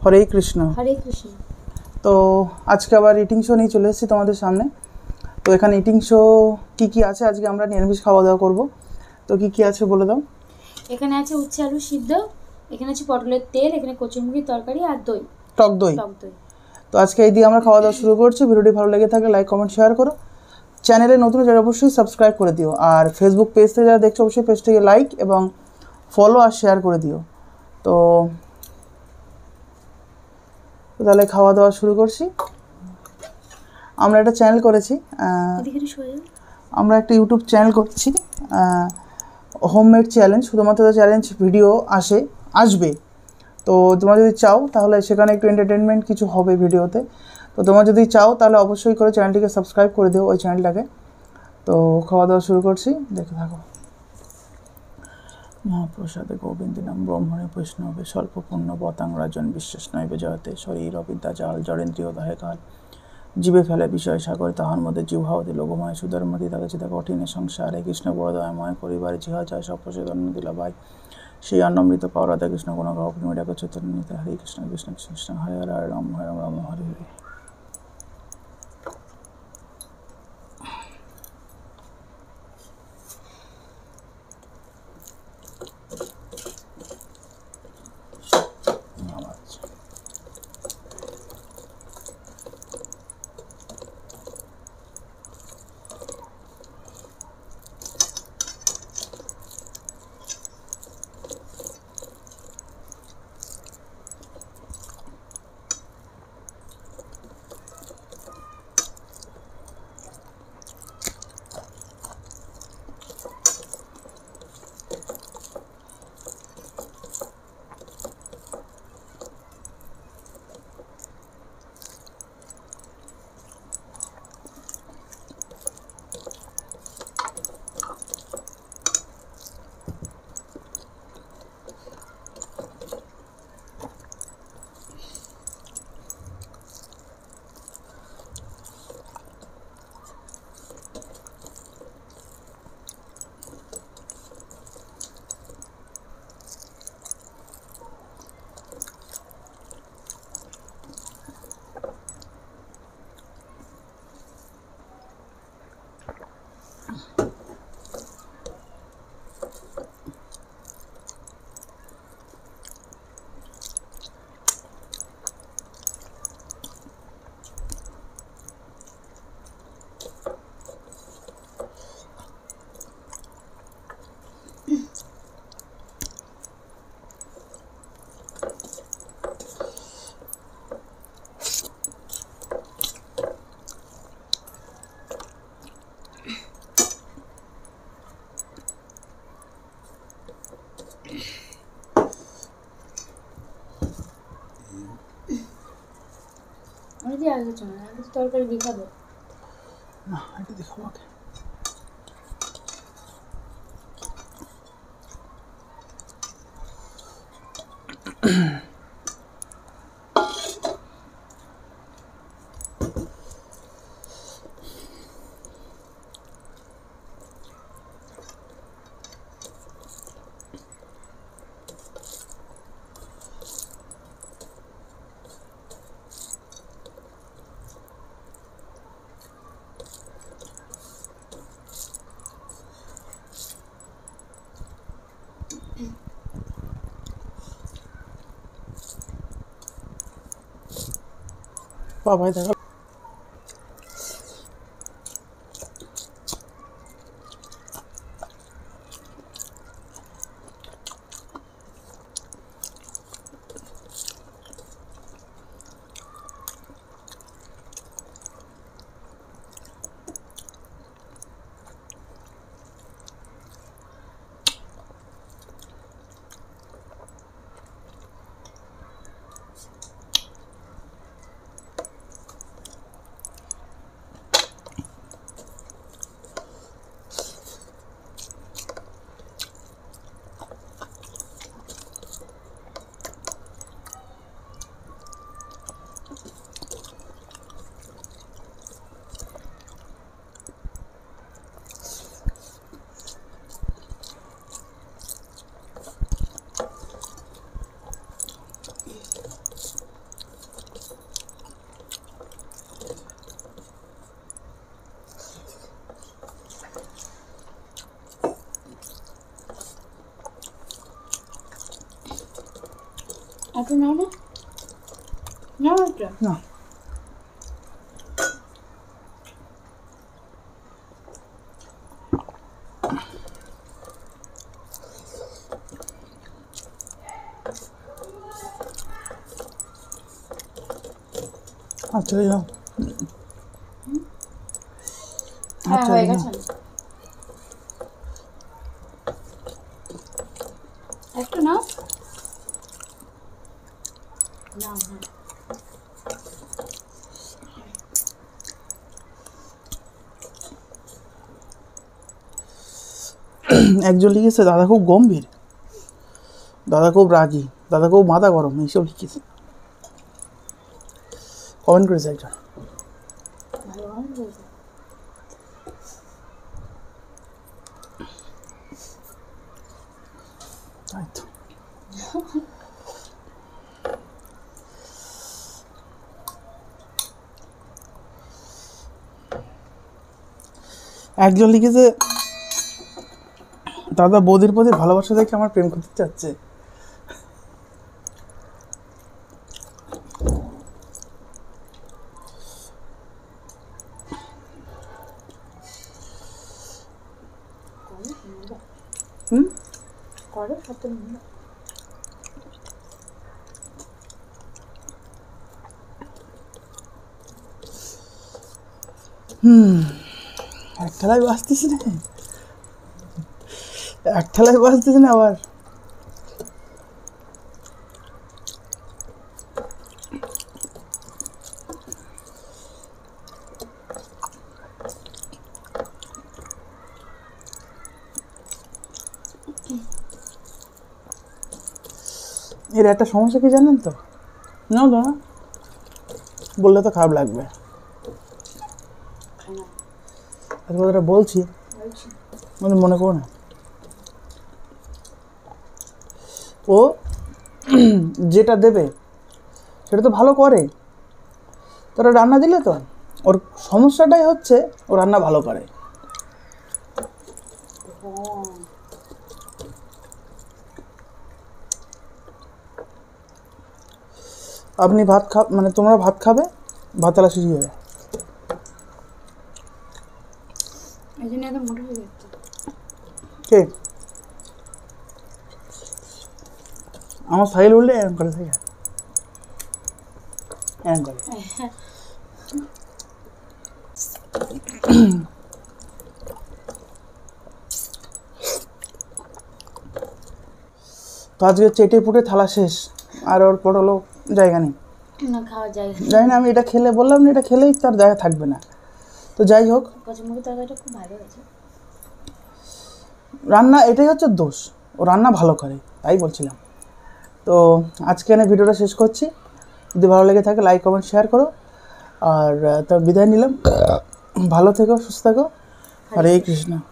হরে কৃষ্ণ। হরে কৃষ্ণ। তো আজকে আবার ইটিং শো নিয়ে চলে এসেছি তোমাদের সামনে। তো এখানে ইটিং শো কী আছে, আজকে আমরা নিরামিষ খাওয়া দাওয়া করবো। তো কী আছে বলে দাও। এখানে আছে উচ্ছে আলু সিদ্ধ, এখানে আছে পটলের তেল, এখানে কচুরমুখির তরকারি আর দই, টক দই। তো আজকে এই দিয়ে আমরা খাওয়া দাওয়া শুরু করছি। ভিডিওটি ভালো লেগে থাকলে লাইক কমেন্ট শেয়ার করো। চ্যানেলে নতুন যারা অবশ্যই সাবস্ক্রাইব করে দিও। আর ফেসবুক পেজ থেকে যারা দেখছো অবশ্যই পেজটিকে লাইক এবং ফলো আর শেয়ার করে দিও। তো তাহলে খাওয়া দাওয়া শুরু করছি। আমরা একটা চ্যানেল করেছি, আমরা একটা ইউটিউব চ্যানেল করছি হোমমেড চ্যালেঞ্জ। শুধুমাত্র চ্যালেঞ্জ ভিডিও আসবে। তো তোমরা যদি চাও তাহলে সেখানে একটু এন্টারটেনমেন্ট কিছু হবে ভিডিওতে। তো তোমরা যদি চাও তাহলে অবশ্যই করে চ্যানেলটিকে সাবস্ক্রাইব করে দিও, ওই চ্যানেলটাকে। তো খাওয়া দাওয়া শুরু করছি, দেখে থাকো। মহাপ্রসাদে গোবিন্দিনাম ব্রহ্মণে বৈষ্ণবে স্বল্প পুণ্য বতাং রাজন বিশ্বাস নৈবে জয়তে শরীর অবিদ্যা জাল জড়েন্দ্রিয় দাহে কাল জীবে ফেলে বিষয় সাগর তাহার মধ্যে জিহ্বাবতী লোকময় সুধর্মতি তাকে চিতা কঠিনে সংসারে কৃষ্ণ বরদয়ময় পরিবারে জিহা যায় সপ্রসিদ্ধ অন্ন দিল ভাই সেই অন্নমৃত পাওয়া রাধা কৃষ্ণ কোনো গাওয়া ডাকে চৈতন্য নিতে হরে কৃষ্ণ কৃষ্ণ কৃষ্ণ হরে হরে হরে রাম হরে রাম হরে হরে। আমি যে আগে চলে আগে তরকারি দেখাবো না, এটা দেখাবো আগে। বাবাই দেখা একটু নাও না, নাও একটা। না আচ্ছা যাও। হ্যাঁ আচ্ছা হয়ে যাও। গেছে। একটু নাও, নাও। হ্যাঁ একজন লিখেছে দাদা খুব গম্ভীর, দাদা খুব রাগী, দাদা খুব মাথা গরম, এইসব লিখেছে, কমেন্ট করেছে একজন। ভালো ভালো বলছে। তাই তো। একজন লিখেছে দাদা বৌদির প্রতি ভালোবাসা দেখে আমার প্রেম করতে চাচ্ছে। করো সুন্দর, হুম করো সব তো সুন্দর। এক ঠেলায় বাঁচতেছি না, এক ঠেলায় বাঁচতেছি না আবার। এর একটা সমস্যা কি জানেন তো? না না বললে তো খারাপ লাগবে, হ্যাঁ আর কথাটা বলছি বলছি। মানে মনে করো না। ও যেটা দেবে সেটা তো ভালো করে, তোরা রান্না দিলে তো ওর সমস্যাটাই হচ্ছে ও রান্না ভালো করে। হ্যাঁ আপনি ভাত মানে তোমরা ভাত খাবে, ভাত আলা শেষ হয়ে যাবে। এই জন্য এত মোটা হয়ে যাচ্ছে। কে আমার সাইল উঠলে এরকম করে থাকে, এরকম করে। তো আজকে চেটে পুটে থালা শেষ, আর ওর পটলও জায়গা নেই। না খাওয়া যায়। জানি না, আমি এটা খেলে বললাম না, এটা খেলেই তার জায়গা থাকবে না। তো যাই হোক, কচুরমুখী তরকারিটা খুব ভালো হয়েছে। রান্না এটাই হচ্ছে দোষ, ও রান্না ভালো করে, তাই বলছিলাম। তো আজকে আমি ভিডিওটা শেষ করছি, যদি ভালো লেগে থাকে লাইক কমেন্ট শেয়ার করো, আর তার বিদায় নিলাম। ভালো থেকো, সুস্থ থেকো, হরে কৃষ্ণ।